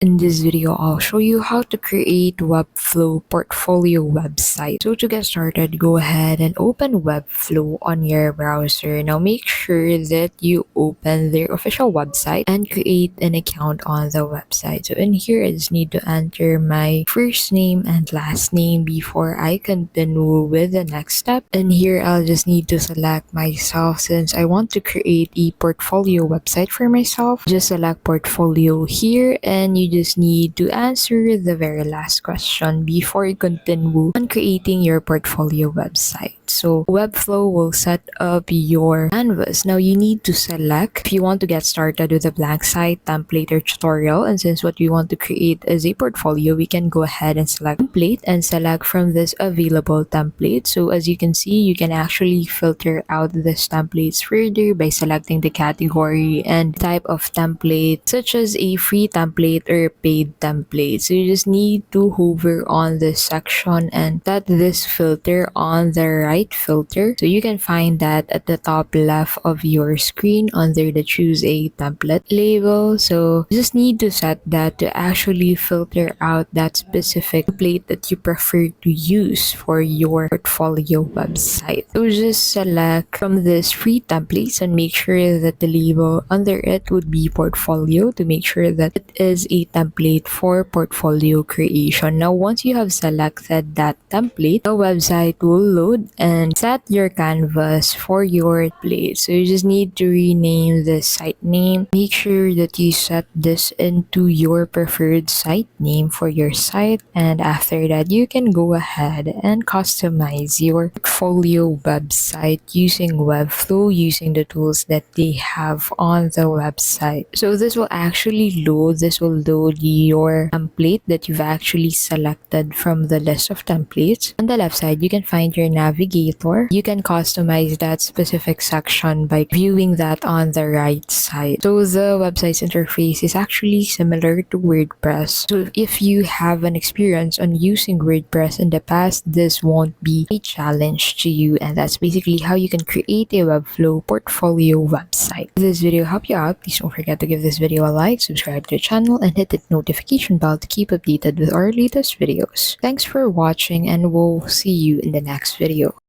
In this video, I'll show you how to create Webflow portfolio website. So to get started, go ahead and open Webflow on your browser. Now make sure that you open their official website and create an account on the website. So in here, I just need to enter my first name and last name before I continue with the next step. And here, I'll just need to select myself since I want to create a portfolio website for myself. Just select portfolio here and you just need to answer the very last question before you continue on creating your portfolio website. So Webflow will set up your canvas. Now you need to select if you want to get started with a blank site, template, or tutorial. And since what we want to create is a portfolio, we can go ahead and select template and select from this available template. So as you can see, you can actually filter out this templates further by selecting the category and type of template, such as a free template or paid template. So you just need to hover on this section and set this filter on the right filter. So you can find that at the top left of your screen under the choose a template label. So you just need to set that to actually filter out that specific template that you prefer to use for your portfolio website. So just select from this free templates and make sure that the label under it would be portfolio to make sure that it is a template for portfolio creation. Now once you have selected that template, the website will load and set your canvas for your template. So you just need to rename the site name. Make sure that you set this into your preferred site name for your site, and after that you can go ahead and customize your portfolio website using Webflow, using the tools that they have on the website. So this will actually load your template that you've actually selected from the list of templates. On the left side, you can find your navigator. You can customize that specific section by viewing that on the right side. So the website's interface is actually similar to WordPress. So if you have an experience on using WordPress in the past, this won't be a challenge to you, and that's basically how you can create a Webflow portfolio website. If this video helped you out, please don't forget to give this video a like, subscribe to the channel, and hit the notification bell to keep updated with our latest videos. Thanks for watching, and we'll see you in the next video.